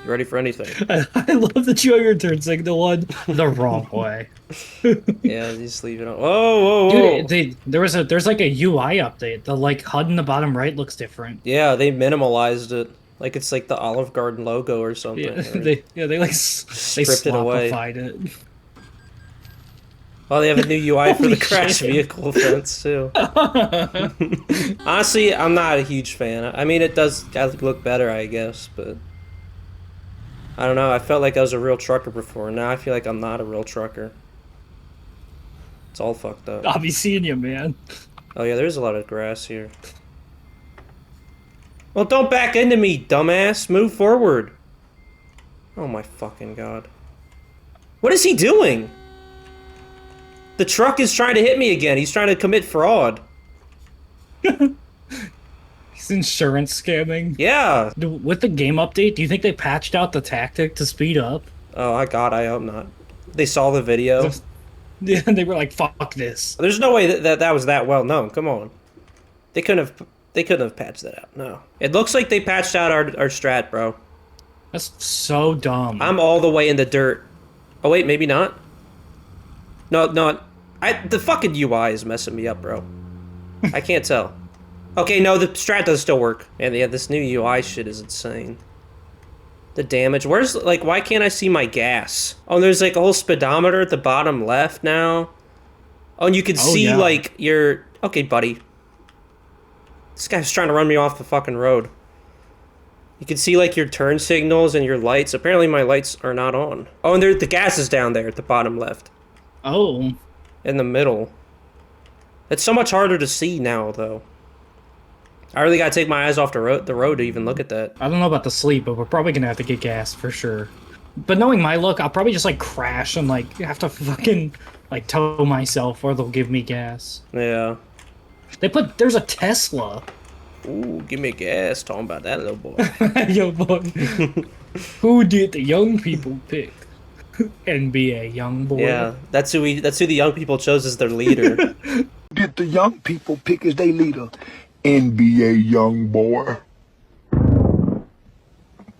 You ready for anything? I love that you have your turn signal on the wrong way. Yeah, just leave it on. Whoa, whoa, whoa! Dude, there's like a UI update. The like HUD in the bottom right looks different. Yeah, they minimalized it. Like it's like the Olive Garden logo or something. Yeah, Or they like they stripped it away. slopified it. Oh, they have a new UI for the Holy crash shit. vehicle fence too. Honestly, I'm not a huge fan. I mean, it does look better, I guess, but I don't know. I felt like I was a real trucker before. Now I feel like I'm not a real trucker. It's all fucked up. I'll be seeing you, man. Oh yeah, there's a lot of grass here. Well, don't back into me, dumbass. Move forward. Oh my fucking god. What is he doing? The truck is trying to hit me again. He's trying to commit fraud. He's insurance scamming. Yeah. With the game update, do you think they patched out the tactic to speed up? Oh, I hope not. They saw the video. Yeah, they were like, "Fuck this." There's no way that was that well known. Come on. They couldn't have patched that out. No. It looks like they patched out our strat, bro. That's so dumb. I'm all the way in the dirt. Oh wait, maybe not. No, the fucking UI is messing me up, bro. I can't tell. Okay, no, the strat does still work. And yeah, this new UI shit is insane. The damage. Where's, like, why can't I see my gas? Oh, there's like a whole speedometer at the bottom left now. Oh, and you can see, yeah. like, your... Okay, buddy. This guy's trying to run me off the fucking road. You can see, like, your turn signals and your lights. Apparently my lights are not on. Oh, and the gas is down there at the bottom left. Oh. In the middle. It's so much harder to see now, though. I really gotta take my eyes off the road to even look at that. I don't know about the sleep, but we're probably gonna have to get gas for sure. But knowing my luck, I'll probably just like crash and like have to fucking like tow myself, or they'll give me gas. Yeah. There's a Tesla. Ooh, give me gas. Talking about that little boy. Yo, boy. Who did the young people pick? NBA young boy. Yeah, that's who the young people chose as their leader. Did the young people pick as their leader? NBA young boy.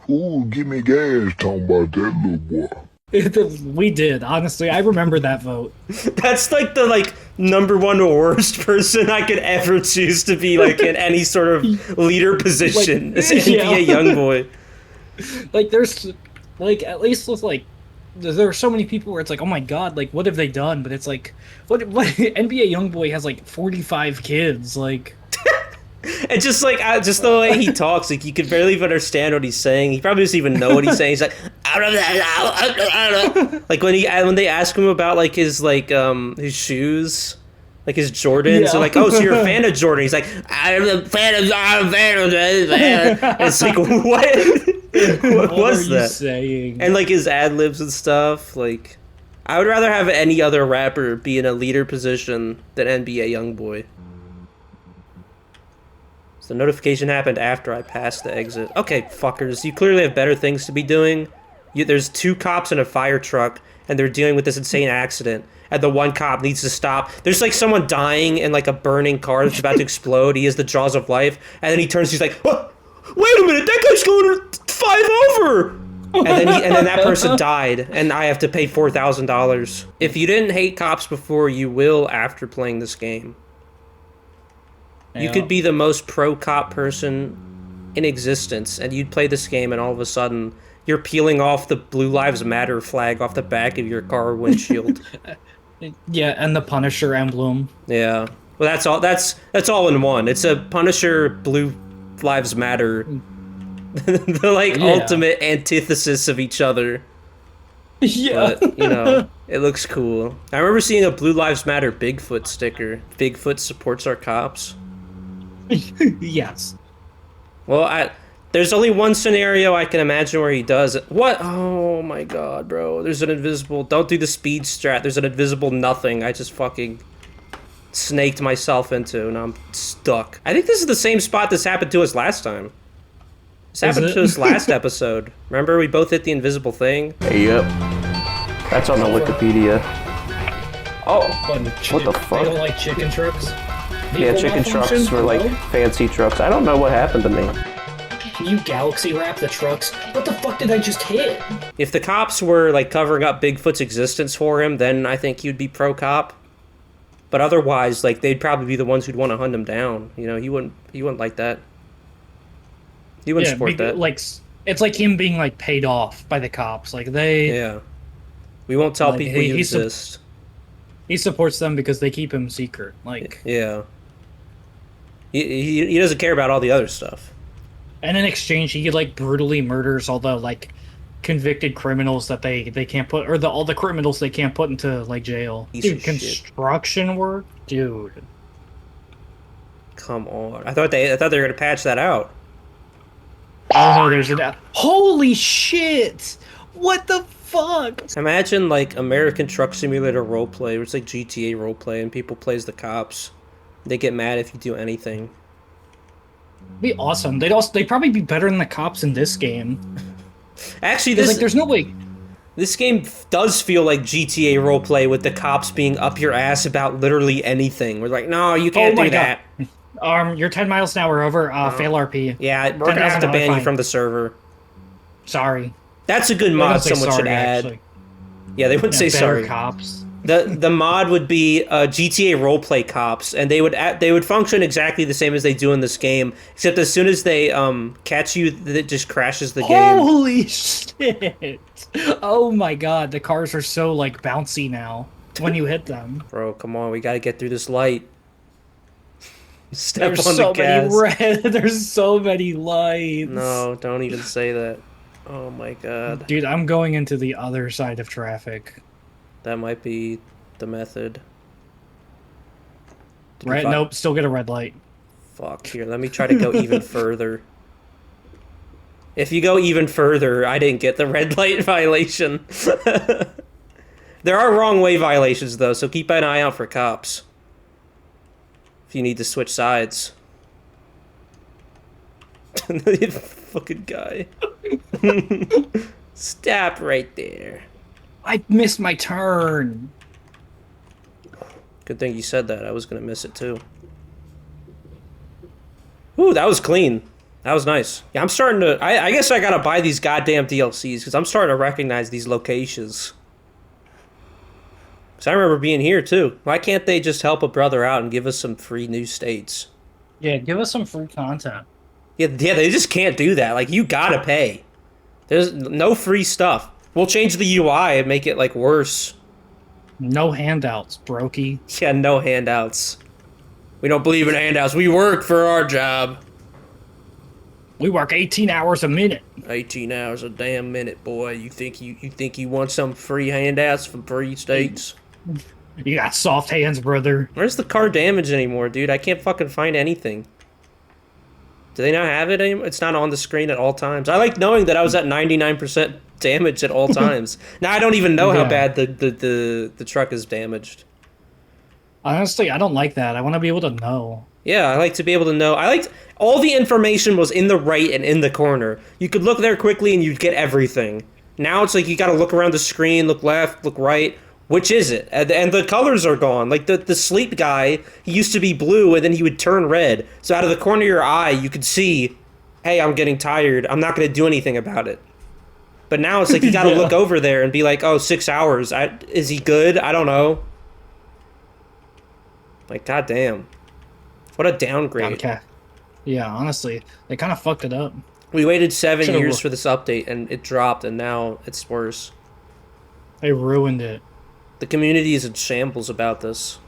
Ooh, give me gas, talking about that little boy. We did, honestly. I remember that vote. That's like the #1 worst person I could ever choose to be like in any sort of leader position. As NBA young boy. Like there's like at least with like there are so many people where it's like, oh my god, like what have they done? But it's like what NBA YoungBoy has like 45 kids, like And just like just the way he talks, like you could barely even understand what he's saying. He probably doesn't even know what he's saying. He's like, like when they ask him about like his shoes, like his Jordans. Yeah. They're like, oh, so you're a fan of Jordan? He's like, I'm a fan of It's like, what was that? Saying? And like his ad libs and stuff. Like, I would rather have any other rapper be in a leader position than NBA YoungBoy. The notification happened after I passed the exit. Okay, fuckers, you clearly have better things to be doing. There's 2 cops in a fire truck, and they're dealing with this insane accident. And the one cop needs to stop. There's like someone dying in like a burning car that's about to explode. He has the jaws of life, and then he turns. He's like, "What? Wait a minute! That guy's going 5 over!" And then that person died, and I have to pay $4,000. If you didn't hate cops before, you will after playing this game. You could be the most pro-cop person in existence, and you'd play this game, and all of a sudden, you're peeling off the Blue Lives Matter flag off the back of your car windshield. Yeah, and the Punisher emblem. Yeah. Well, that's all. That's all in one. It's a Punisher Blue Lives Matter. The ultimate antithesis of each other. Yeah. But, it looks cool. I remember seeing a Blue Lives Matter Bigfoot sticker. Bigfoot supports our cops. Yes. Well, there's only one scenario I can imagine where he does it. What? Oh my god, bro. There's an invisible... Don't do the speed strat. There's an invisible nothing. I just fucking snaked myself into, and I'm stuck. I think this is the same spot this happened to us last time. This happened to us last episode. Remember, we both hit the invisible thing? Yep. That's on the Wikipedia. Oh, What the fuck? They don't like chicken trucks? Yeah, chicken trucks were like fancy trucks. I don't know what happened to me. you galaxy wrap the trucks? What the fuck did I just hit? If the cops were like covering up Bigfoot's existence for him, then I think you'd be pro cop. But otherwise, like they'd probably be the ones who'd want to hunt him down. You know, he wouldn't like that. He wouldn't support that. Like it's like him being like paid off by the cops. Like they Yeah. We won't tell Like, people you he sup- exist. he supports them because they keep him secret. Like Yeah. He doesn't care about all the other stuff. and in exchange he like brutally murders all the like convicted criminals that they can't put or all the criminals they can't put into like jail. Piece Dude, of shit. construction work? Dude. Come on. I thought they were gonna patch that out. Oh no, there's an holy shit! What the fuck? Imagine like American Truck Simulator roleplay, where it's like GTA roleplay, and people play as the cops. They get mad if you do anything. Be awesome. They'd probably be better than the cops in this game. Actually, There's this like there's no way. this game does feel like GTA roleplay with the cops being up your ass about literally anything. We're like, no, you can't Oh my do that. You're 10 miles an hour over. Fail RP. Yeah, we're gonna have to $10,000 ban you fine. from the server. Sorry. That's a good They mod don't say someone should sorry, add. actually. Yeah, they wouldn't Yeah, say better sorry. cops. The mod would be GTA roleplay cops, and they would function exactly the same as they do in this game, except as soon as they catch you, it just crashes the game. Holy shit! Oh my god, the cars are so like bouncy now when you hit them. Bro, come on, we gotta get through this light. Step There's on so the gas. many red. There's so many lights. No, don't even say that. Oh my god, Dude, I'm going into the other side of traffic. that might be the method. Did we Right? fi- Nope. Still get a red light. Fuck, here, let me try to go even further. If you go even further, I didn't get the red light violation. There are wrong way violations, though, so keep an eye out for cops. If you need to switch sides. Fucking guy. Stop right there. I missed my turn. Good thing you said that. I was gonna miss it, too. Ooh, that was clean. That was nice. Yeah, I'm starting to... I guess I gotta buy these goddamn DLCs, because I'm starting to recognize these locations. Because I remember being here, too. Why can't they just help a brother out and give us some free new states? Yeah, give us some free content. Yeah, they just can't do that. Like, you gotta pay. There's no free stuff. We'll change the UI and make it, like, worse. No handouts, brokey. Yeah, no handouts. We don't believe in handouts. We work for our job. We work 18 hours a minute. 18 hours a damn minute, boy. You think you want some free handouts from free states? You got soft hands, brother. Where's the car damage anymore, dude? I can't fucking find anything. Do they not have it anymore? It's not on the screen at all times. I like knowing that I was at 99% damage at all times. Now I don't even know how Yeah. bad the truck is damaged. Honestly, I don't like that. I want to be able to know. Yeah, I like to be able to know. I liked all the information was in the right and in the corner. You could look there quickly and you'd get everything. Now it's like you got to look around the screen, look left, look right. Which is it? And the colors are gone. Like the sleep guy, he used to be blue and then he would turn red. So out of the corner of your eye, you could see, hey, I'm getting tired. I'm not going to do anything about it. But now it's like you got to Yeah. look over there and be like, oh, 6 hours. Is he good? I don't know. Like, goddamn. What a downgrade. Okay. Yeah, honestly, they kind of fucked it up. We waited 7 Should've years looked. for this update and it dropped and now it's worse. They ruined it. The community is in shambles about this.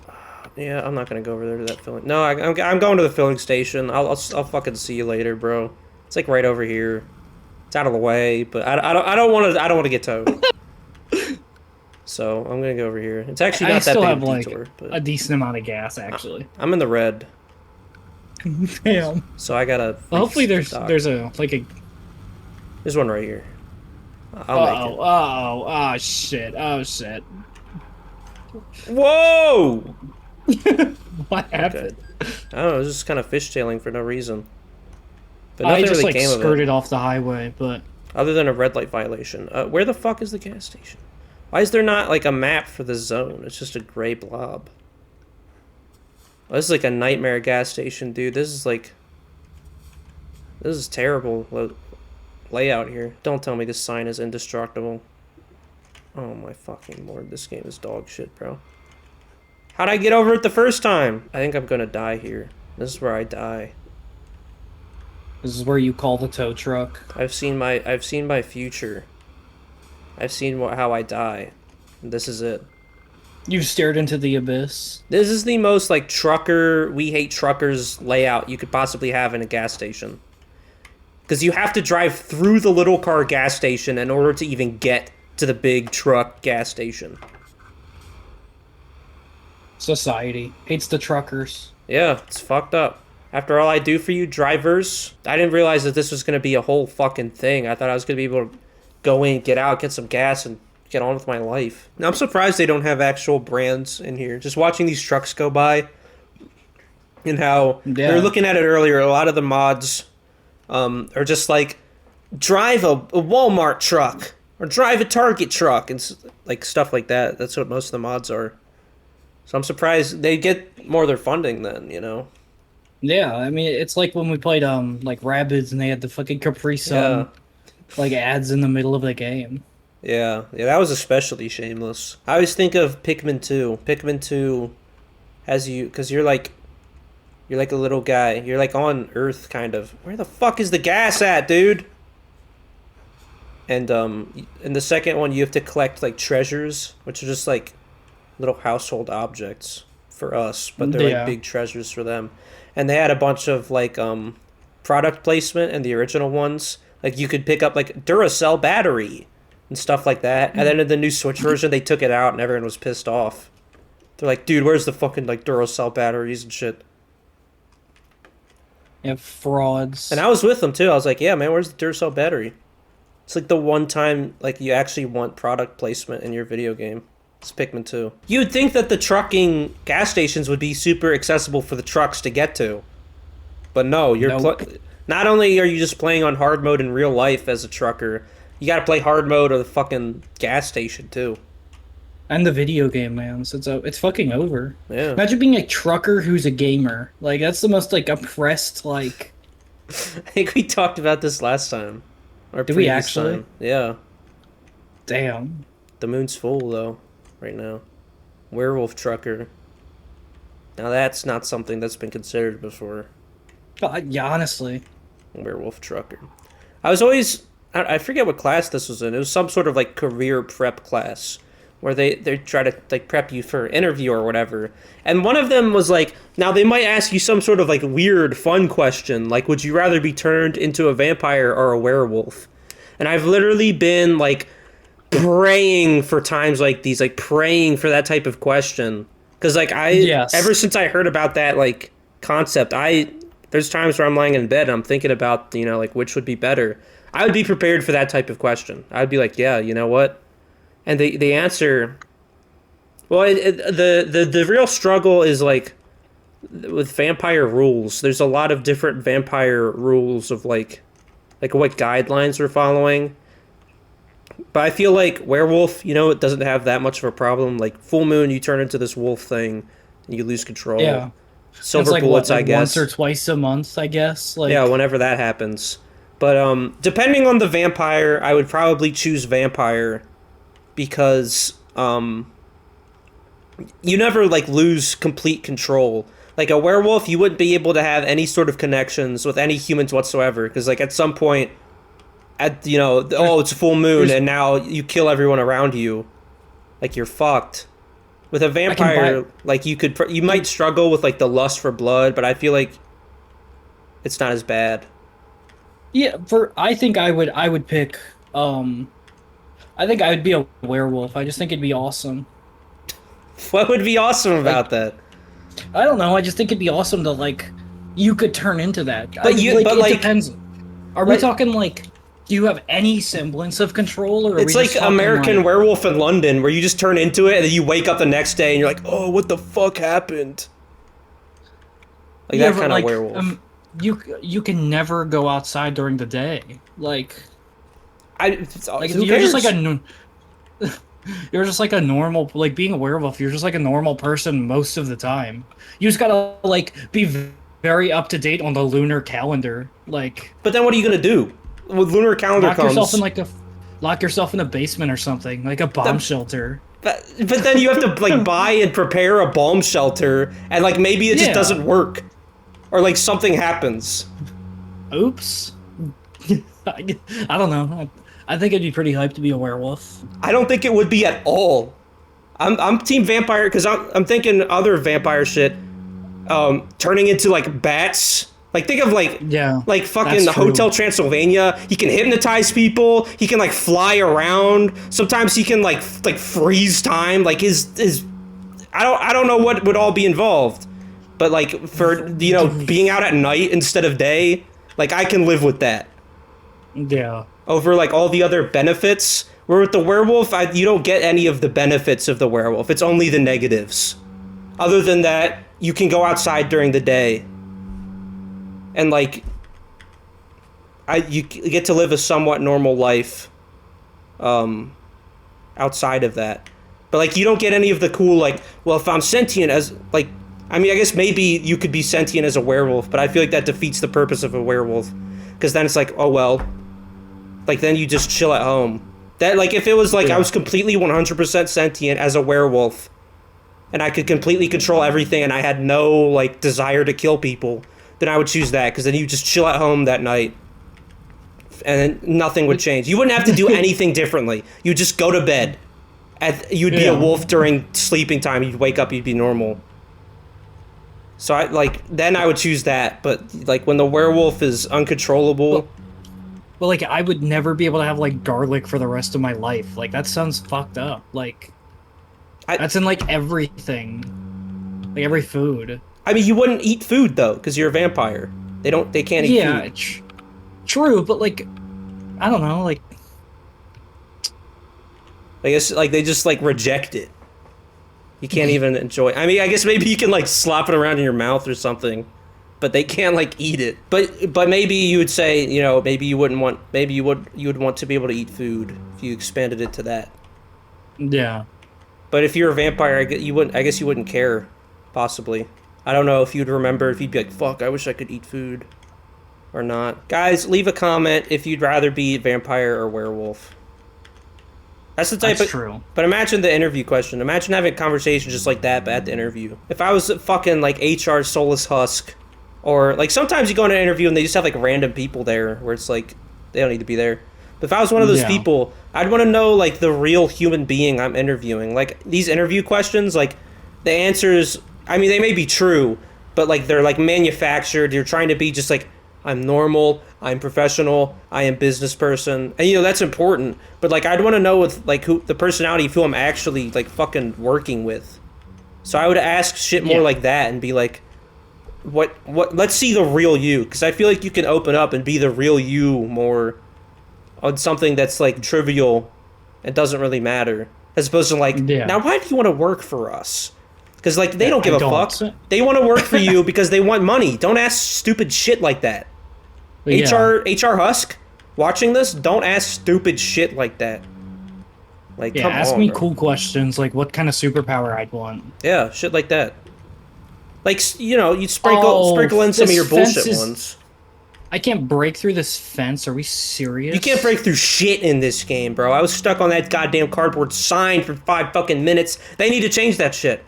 Yeah, I'm not gonna go over there to that filling. No, I'm going to the filling station. I'll fucking see you later, bro. It's like right over here. It's out of the way, but I don't want to get towed. So I'm gonna go over here. It's actually I not that still big have of a like detour, but a decent amount of gas, actually. I'm in the red, Damn. so I gotta. Well, hopefully there's restock. there's a like a. There's one right here. I'll make it. Oh shit! Oh shit! Whoa! What happened? I don't know. It was just kind of fishtailing for no reason. But I nothing just really like came of it. skirted off the highway, but Other than a red light violation. Where the fuck is the gas station? Why is there not, like, a map for the zone? It's just a gray blob. Oh, this is like a nightmare gas station, dude. This is like... This is terrible layout here. Don't tell me this sign is indestructible. Oh my fucking lord, this game is dog shit, bro. How'd I get over it the first time? I think I'm gonna die here. This is where I die. This is where you call the tow truck. I've seen my future. I've seen how I die. This is it. You stared into the abyss. This is the most like trucker, we hate truckers layout you could possibly have in a gas station. Because you have to drive through the little car gas station in order to even get to the big truck gas station. Society hates the truckers. Yeah, it's fucked up. After all I do for you, drivers, I didn't realize that this was going to be a whole fucking thing. I thought I was going to be able to go in, get out, get some gas, and get on with my life. Now, I'm surprised they don't have actual brands in here. Just watching these trucks go by and how they were looking at it earlier, a lot of the mods are just like, drive a Walmart truck or drive a Target truck and like stuff like that. That's what most of the mods are. So I'm surprised they get more of their funding then, you know? Yeah, I mean, it's like when we played like Rabbids and they had the fucking Capri Sun like ads in the middle of the game. Yeah, that was especially shameless. I always think of Pikmin 2. Pikmin 2 has you, because you're like a little guy. You're like on Earth, kind of. Where the fuck is the gas at, dude? And in the second one, you have to collect like treasures, which are just like little household objects for us, but they're like big treasures for them. And they had a bunch of like product placement in the original ones. Like you could pick up like Duracell battery and stuff like that. And then in the new Switch version, they took it out and everyone was pissed off. They're like, dude, where's the fucking like Duracell batteries and shit? Yeah, frauds. And I was with them too. I was like, yeah, man, where's the Duracell battery? It's like the one time like you actually want product placement in your video game. It's Pikmin 2. You would think that the trucking gas stations would be super accessible for the trucks to get to. But no, not only are you just playing on hard mode in real life as a trucker, you gotta play hard mode of the fucking gas station too. And the video game, man. So it's fucking over. Yeah. Imagine being a trucker who's a gamer. Like, that's the most, like, oppressed, like... I think we talked about this last time. Did we actually? Time. Yeah. Damn. The moon's full, though, right now. Werewolf trucker. Now that's not something that's been considered before. Yeah, honestly. Werewolf trucker. I was always... I forget what class this was in. It was some sort of, like, career prep class. Where they try to like prep you for an interview or whatever. And one of them was like, now they might ask you some sort of like weird fun question, like would you rather be turned into a vampire or a werewolf? And I've literally been like praying for times like these, like praying for that type of question. Because like ever since I heard about that like concept, there's times where I'm lying in bed and I'm thinking about, you know, like which would be better. I would be prepared for that type of question. I'd be like, yeah, you know what? And the answer, well, the real struggle is like with vampire rules. There's a lot of different vampire rules of like what guidelines we're following. But I feel like werewolf, you know, it doesn't have that much of a problem. Like full moon, you turn into this wolf thing, and you lose control. Yeah, silver like, bullets, I guess, once or twice a month, I guess. Like yeah, whenever that happens. But depending on the vampire, I would probably choose vampire. Because you never like lose complete control. Like a werewolf, you wouldn't be able to have any sort of connections with any humans whatsoever. Because like at some point, it's a full moon and now you kill everyone around you, like you're fucked. With a vampire, like you might struggle with like the lust for blood, but I feel like it's not as bad. Yeah, I think I would pick. I think I would be a werewolf. I just think it'd be awesome. What would be awesome about that? I don't know. I just think it'd be awesome to like, you could turn into that. But it depends. Are we talking like, do you have any semblance of control, or it's like American Werewolf in London, where you just turn into it and then you wake up the next day and you're like, oh, what the fuck happened? Like that kind of werewolf. You can never go outside during the day. Like. You're just like a normal, like being a werewolf, you're just like a normal person most of the time. You just gotta like be very up to date on the lunar calendar. Like, But then what are you gonna do? When lunar calendar lock comes, yourself in lock yourself in a basement or something, like a bomb shelter. but then you have to like buy and prepare a bomb shelter, and like maybe it just Yeah. doesn't work, or like something happens. Oops. I don't know. I think it'd be pretty hype to be a werewolf. I don't think it would be at all. I'm team vampire because I'm thinking other vampire shit, turning into like bats. Like think of like Yeah, like fucking that's true. Hotel Transylvania. He can hypnotize people. He can like fly around. Sometimes he can like freeze time. Like his I don't know what would all be involved, but like for being out at night instead of day, like I can live with that Yeah. over like all the other benefits. Where with the werewolf, you don't get any of the benefits of the werewolf. It's only the negatives. Other than that, you can go outside during the day. And like you get to live a somewhat normal life outside of that. But like you don't get any of the cool like, well, if I'm sentient as like I mean, I guess maybe you could be sentient as a werewolf, but I feel like that defeats the purpose of a werewolf. Because then it's like, oh well, like then you just chill at home. That like if it was like I was completely 100% sentient as a werewolf, and I could completely control everything, and I had no like desire to kill people, then I would choose that. Because then you just chill at home that night, and then nothing would change. You wouldn't have to do anything differently. You'd just go to bed. You'd be a wolf during sleeping time. You'd wake up. You'd be normal. So then I would choose that. But like when the werewolf is uncontrollable. But like, I would never be able to have like garlic for the rest of my life. Like that sounds fucked up. Like, that's in like everything, like every food. I mean, you wouldn't eat food though, because you're a vampire. They can't eat food. Yeah, true. But like, I don't know. Like, I guess like they just like reject it. You can't even enjoy. I mean, I guess maybe you can like slap it around in your mouth or something, but they can't like eat it. But maybe you would say, maybe you wouldn't want. Maybe you would want to be able to eat food if you expanded it to that. yeah. But if you're a vampire, I guess you wouldn't care. Possibly. I don't know if you'd remember if you'd be like, fuck, I wish I could eat food, or not. Guys, leave a comment if you'd rather be vampire or werewolf. That's the type That's of. true. But imagine the interview question. Imagine having a conversation just like that, but at the interview. If I was fucking like HR Soulless Husk, or like sometimes you go in an interview and they just have like random people there where it's like they don't need to be there. But if I was one of those people, I'd want to know like the real human being I'm interviewing. Like these interview questions, like the answers. I mean, they may be true, but like they're like manufactured. You're trying to be just like, I'm normal, I'm professional, I am business person, and that's important. But like I'd want to know with like who the personality of who I'm actually like fucking working with. So I would ask shit more like that and be like, what let's see the real you, because I feel like you can open up and be the real you more on something that's like trivial and doesn't really matter, as opposed to like, now why do you want to work for us? Because like they don't give a fuck. They want to work for you because they want money. Don't ask stupid shit like that. HR Husk, watching this, don't ask stupid shit like that. Like, come ask on, me bro. cool questions like what kind of superpower I'd want. Yeah, shit like that. Like, you sprinkle in some of your bullshit ones. I can't break through this fence. Are we serious? You can't break through shit in this game, bro. I was stuck on that goddamn cardboard sign for 5 fucking minutes. They need to change that shit.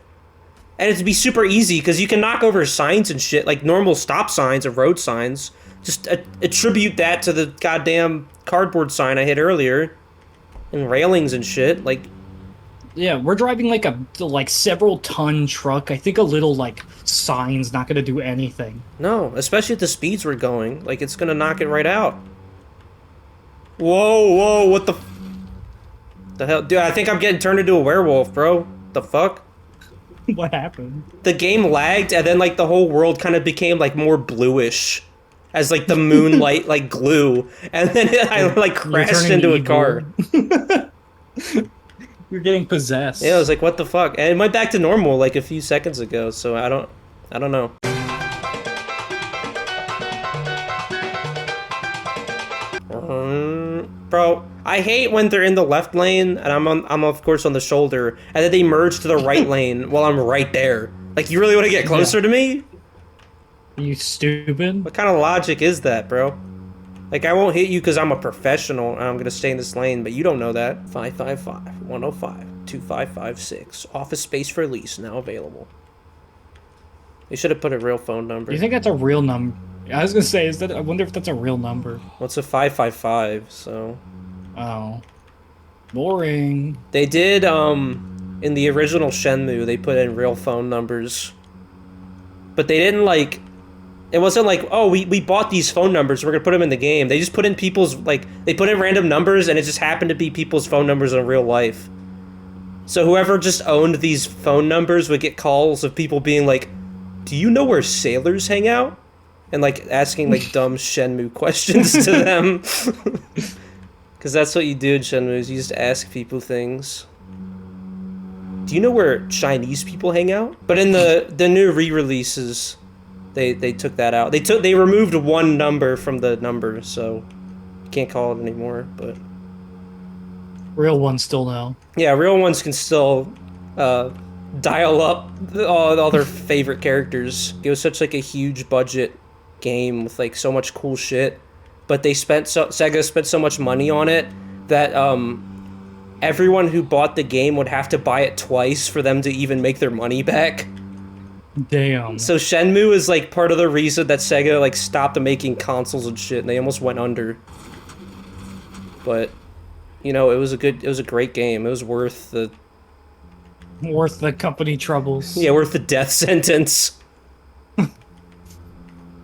And it'd be super easy, because you can knock over signs and shit, like normal stop signs or road signs. Just attribute that to the goddamn cardboard sign I hit earlier. And railings and shit, like... Yeah, we're driving like a several ton truck. I think a little like sign's not gonna do anything. No, especially at the speeds we're going. Like, it's gonna knock it right out. Whoa, what the hell? Dude, I think I'm getting turned into a werewolf, bro. The fuck? What happened? The game lagged, and then like the whole world kind of became like more bluish, as like the moonlight like glue, and then I like crashed into a car. You're getting possessed. Yeah, I was like, what the fuck? And it went back to normal like a few seconds ago, so I don't know. Bro, I hate when they're in the left lane and I'm of course on the shoulder, and then they merge to the right lane while I'm right there. Like, you really want to get closer to me? You stupid. What kind of logic is that, bro? Like, I won't hit you because I'm a professional and I'm gonna stay in this lane, but you don't know that. 555-105-2556. Office space for lease now available. They should have put a real phone number. You think that's a real number? I was gonna say, I wonder if that's a real number. What's a 555? So. Oh. Boring. They did, in the original Shenmue, they put in real phone numbers. But they didn't, like... It wasn't like, oh, we bought these phone numbers, we're gonna put them in the game. They just put in people's, like, they put in random numbers, and it just happened to be people's phone numbers in real life. So whoever just owned these phone numbers would get calls of people being like, do you know where sailors hang out? And, like, asking, like, dumb Shenmue questions to them. Because that's what you do in Shenmue, is you just ask people things. Do you know where Chinese people hang out? But in the new re-releases... They took that out. They removed one number from the number, so you can't call it anymore. But Real ones still know. yeah, real ones can still dial up all their favorite characters. It was such like a huge budget game with like so much cool shit, but Sega spent so much money on it that everyone who bought the game would have to buy it twice for them to even make their money back. Damn. So Shenmue is like part of the reason that Sega like stopped making consoles and shit, and they almost went under. But you know, it was a great game. It was worth the company troubles. Yeah, worth the death sentence.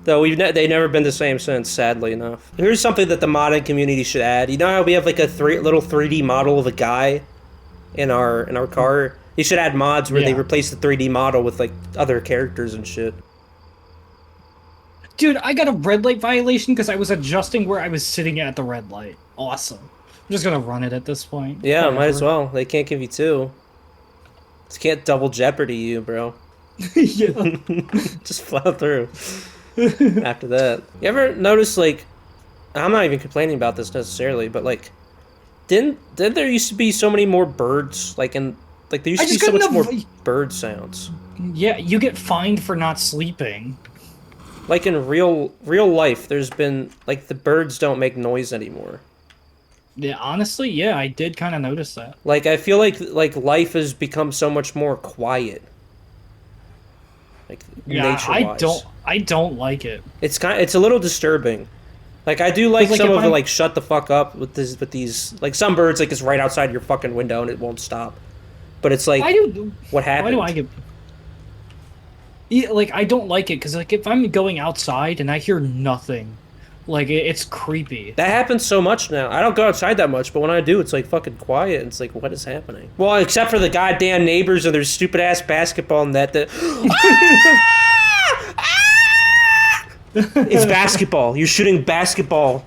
Though they've never been the same since, sadly enough. Here's something that the modding community should add. You know how we have like a little 3D model of a guy in our car? You should add mods where they replace the 3D model with like other characters and shit. Dude, I got a red light violation because I was adjusting where I was sitting at the red light. Awesome. I'm just gonna run it at this point. Yeah, Whatever. might as well. They can't give you two. Just can't double jeopardy you, bro. Yeah. Just plow through. After that. You ever notice, like... I'm not even complaining about this necessarily, but like... Didn't there used to be so many more birds? Like, there used to be so much more bird sounds. Yeah, you get fined for not sleeping. Like in real life, there's been... Like, the birds don't make noise anymore. Yeah, honestly, yeah, I did kind of notice that. Like, I feel like life has become so much more quiet. Like, Yeah, nature-wise. I don't like it. It's a little disturbing. Like, I do like Like, some if of the, I'm- like, shut the fuck up with these, like, some birds, like, it's right outside your fucking window and it won't stop. But it's like, what happened? Why do I get... Yeah, like, I don't like it, because, like, if I'm going outside and I hear nothing, like, it's creepy. That happens so much now. I don't go outside that much, but when I do, it's, like, fucking quiet. It's like, what is happening? Well, except for the goddamn neighbors and their stupid-ass basketball net that... It's basketball. You're shooting basketball.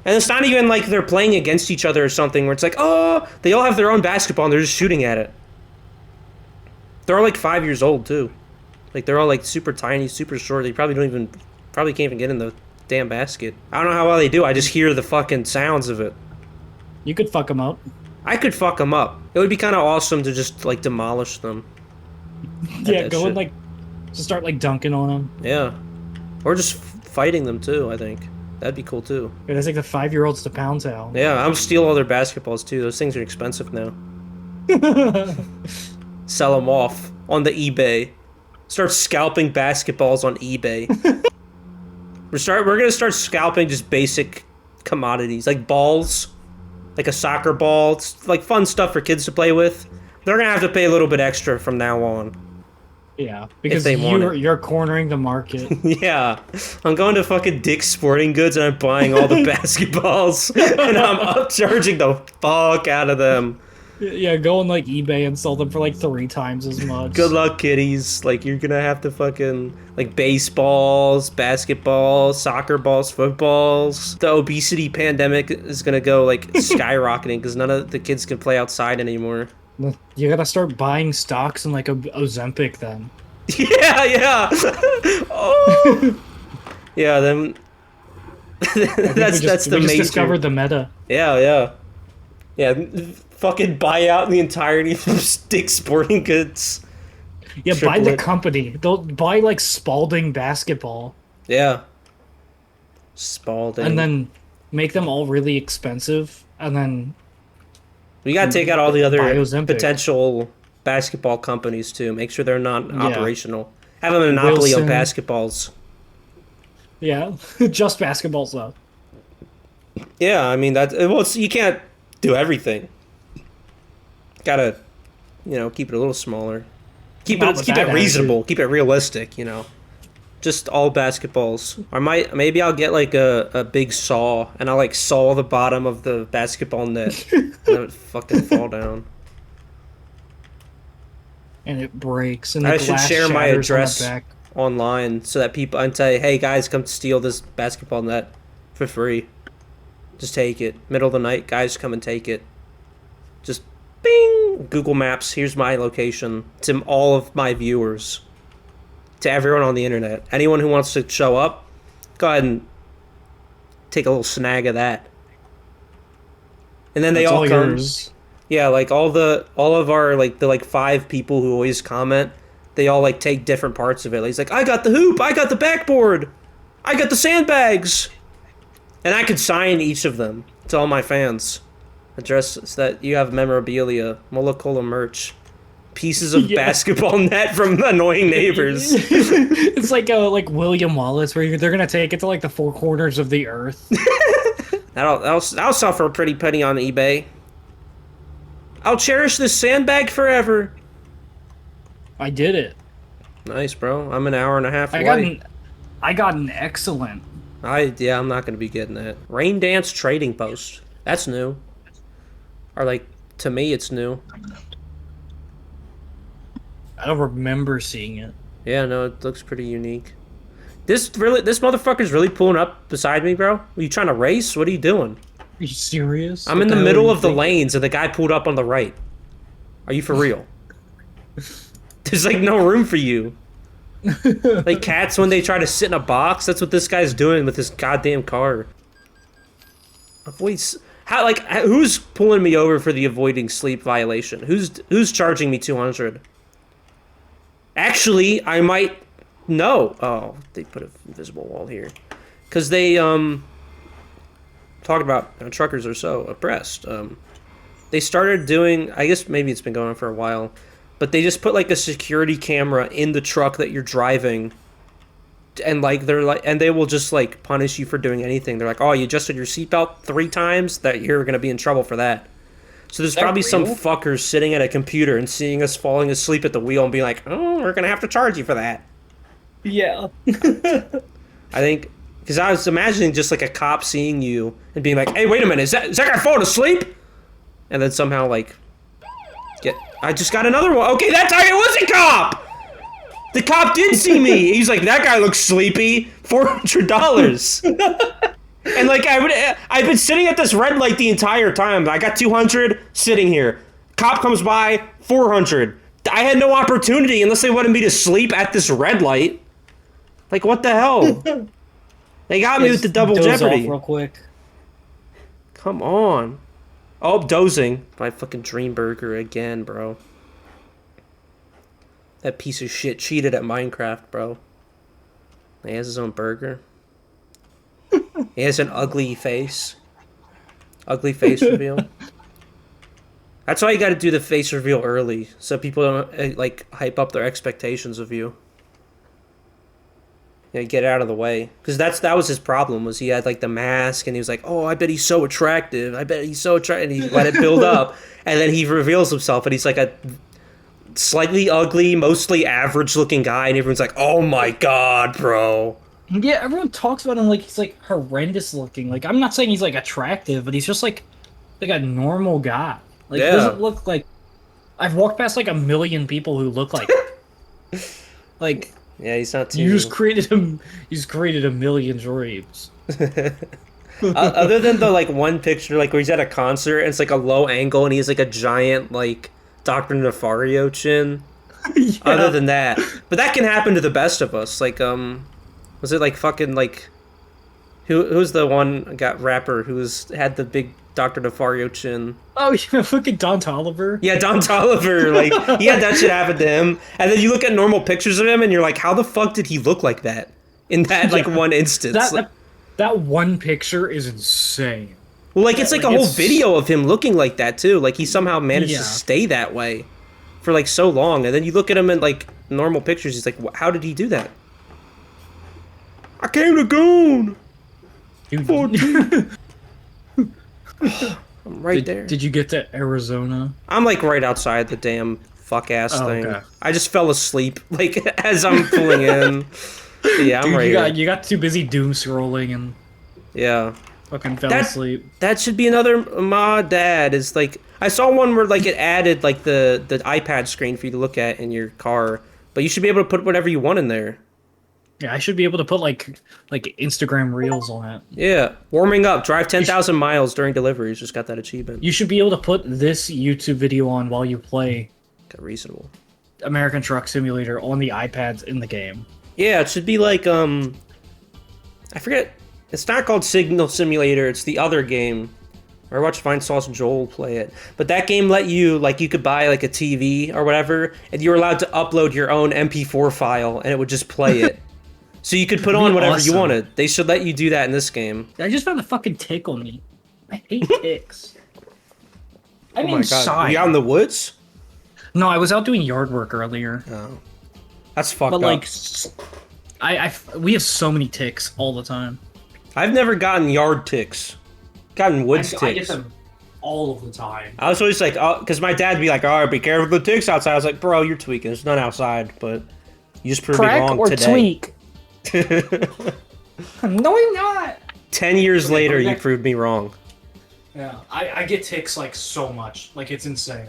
And it's not even like they're playing against each other or something where it's like, oh, they all have their own basketball and they're just shooting at it. They're all like 5 years old too. Like they're all like super tiny, super short. They probably can't even get in the damn basket. I don't know how well they do. I just hear the fucking sounds of it. You could fuck them up. I could fuck them up. It would be kind of awesome to just like demolish them. Yeah, that go shit. and, like, just start, like, dunking on them. Yeah. Or just fighting them too, I think. That'd be cool too. Yeah, that's like the 5-year-olds to Pound Town. Yeah, I'm steal all their basketballs too. Those things are expensive now. Sell them off on the eBay. Start scalping basketballs on eBay. We're gonna start scalping just basic commodities like balls, like a soccer ball. It's like fun stuff for kids to play with. They're gonna have to pay a little bit extra from now on. Yeah, because they want it. you're cornering the market. Yeah, I'm going to fucking Dick's Sporting Goods and I'm buying all the basketballs and I'm upcharging the fuck out of them. Yeah, go on, like, eBay and sell them for, like, 3 times as much. Good luck, kiddies. Like, you're gonna have to fucking, like, baseballs, basketballs, soccer balls, footballs. The obesity pandemic is gonna go, like, skyrocketing because none of the kids can play outside anymore. You gotta start buying stocks in, like, Ozempic then. Yeah. Oh. Yeah, then. that's the we just major. discovered the meta. Yeah. Fucking buy out the entirety of Dick's Sporting Goods. Yeah, buy Triple the it. company. They'll buy, like, Spalding basketball. Yeah. Spalding. and then make them all really expensive, and then We gotta take out all the other Biozempic. potential basketball companies too. Make sure they're not Yeah. operational. Have a monopoly on Wilson. basketballs. yeah, just basketballs though. Yeah, I mean you can't do everything. Gotta, keep it a little smaller. Keep Not it with keep that it reasonable. attitude. Keep it realistic. Just all basketballs. Or maybe I'll get like a big saw and I'll like saw the bottom of the basketball net and it would fucking fall down. And it breaks, and the I should glass share my shatters on the address back. online so that people and say, "Hey guys, come steal this basketball net for free. Just take it. Middle of the night, guys, come and take it. Just bing. Google Maps. Here's my location to all of my viewers, to everyone on the internet. Anyone who wants to show up, go ahead and take a little snag of that. And then they That's all come. yours. Yeah, like all of our the 5 people who always comment, they all like take different parts of it. Like, he's like, I got the hoop, I got the backboard, I got the sandbags, and I could sign each of them to all my fans. Address so that you have memorabilia, Mola Cola merch, pieces of Yeah. basketball net from annoying neighbors. It's like William Wallace, where they're gonna take it to like the 4 corners of the earth. That'll sell for a pretty penny on eBay. I'll cherish this sandbag forever. I did it. Nice, bro. I'm an hour and a half I away. got an excellent. I'm not gonna be getting that. Rain Dance Trading Post. That's new. Or to me, it's new. I don't remember seeing it. Yeah, no, it looks pretty unique. This motherfucker's really pulling up beside me, bro. Are you trying to race? What are you doing? Are you serious? I'm What in the hell middle are you of the thinking? lanes, and the guy pulled up on the right. Are you for real? There's no room for you. Like cats when they try to sit in a box. That's what this guy's doing with his goddamn car. Who's pulling me over for the avoiding sleep violation? Who's charging me 200? Actually, I might know. Oh, they put an invisible wall here, because they talk about truckers are so oppressed. They started doing. I guess maybe it's been going on for a while, but they just put a security camera in the truck that you're driving, and they will just punish you for doing anything. They're like, oh, you adjusted your seatbelt 3 times, that you're gonna be in trouble for that. So there's that probably some real? fuckers sitting at a computer and seeing us falling asleep at the wheel and being like, oh, we're gonna have to charge you for that. Yeah. I think, because I was imagining just a cop seeing you and being like, hey, wait a minute, is that guy falling asleep? And then somehow I just got another one. Okay, that time it was a cop! The cop did see me. He's like, that guy looks sleepy. $400. And I've been sitting at this red light the entire time. I got 200 sitting here. Cop comes by, 400. I had no opportunity unless they wanted me to sleep at this red light. What the hell? They got me with the double Doze jeopardy. off real quick. Come on. Oh, dozing. My fucking dream burger again, bro. That piece of shit cheated at Minecraft, bro. He has his own burger. He has an ugly face. Ugly face reveal. That's why you gotta do the face reveal early, so people don't, hype up their expectations of you. Get out of the way. Because that was his problem, was he had, the mask, and he was like, oh, I bet he's so attractive. I bet he's so attractive. And he let it build up, and then he reveals himself, and he's a slightly ugly, mostly average-looking guy, and everyone's like, oh my god, bro. Yeah, everyone talks about him like he's horrendous looking. I'm not saying he's attractive, but he's just a normal guy. He Yeah. doesn't look like. I've walked past a million people who look like. Yeah, he's not too... You just created a million dreams. Other than the one picture where he's at a concert and it's a low angle and he has a giant Dr. Nefario chin. Yeah. Other than that, but that can happen to the best of us. Was it fucking who's the one rapper had the big Dr. Nefario chin? Oh yeah, fucking Don Toliver. Yeah, Don Toliver. He had that shit happen to him, and then you look at normal pictures of him and you're like, how the fuck did he look like that? in that like one instance. That one picture is insane. Well, like it's like a like, whole it's- video of him looking like that too. Like he somehow managed Yeah. to stay that way for like so long, and then you look at him in like normal pictures. He's like, how did he do that? I came to goon. Dude, I'm right there. Did you get to Arizona? I'm like right outside the damn fuck ass Oh, thing. okay. I just fell asleep like as I'm pulling in. Yeah, I'm Dude, right you here. got too busy doom scrolling and Yeah. fucking fell That- asleep. That should be another mod ad. Is like I saw one where like it added like the iPad screen for you to look at in your car, but you should be able to put whatever you want in there. Yeah, I should be able to put like Instagram reels on it. Yeah, warming up, drive 10,000 miles during deliveries. Just got that achievement. You should be able to put this YouTube video on while you play Got reasonable. American Truck Simulator on the iPads in the game. Yeah, it should be like I forget. It's not called Signal Simulator. It's the other game. I watched Vine Sauce Joel play it, but that game let you like you could buy like a TV or whatever, and you were allowed to upload your own MP4 file, and it would just play it. So you could put on whatever you awesome. wanted. They should let you do that in this game. I just found a fucking tick on me. I hate ticks. I'm Oh my god! inside. Were you out in the woods? No, I was out doing yard work earlier. Oh, that's fucked But up. like, we have so many ticks all the time. I've never gotten yard ticks. Gotten woods ticks. I get them all of the time. I was always like, oh, because my dad'd be like, all right, be careful of the ticks outside. I was like, bro, you're tweaking. There's none outside, but you just proved me Crack wrong or today. tweak? No, I'm not. 10 years later, you next- proved me wrong. Yeah, I get ticks like so much. Like it's insane.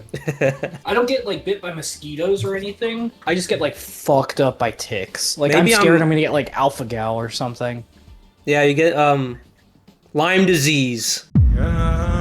I don't get like bit by mosquitoes or anything. I just get like fucked up by ticks. Like Maybe I'm scared I'm- I'm gonna get like alpha gal or something. Yeah, you get Lyme disease. Yeah.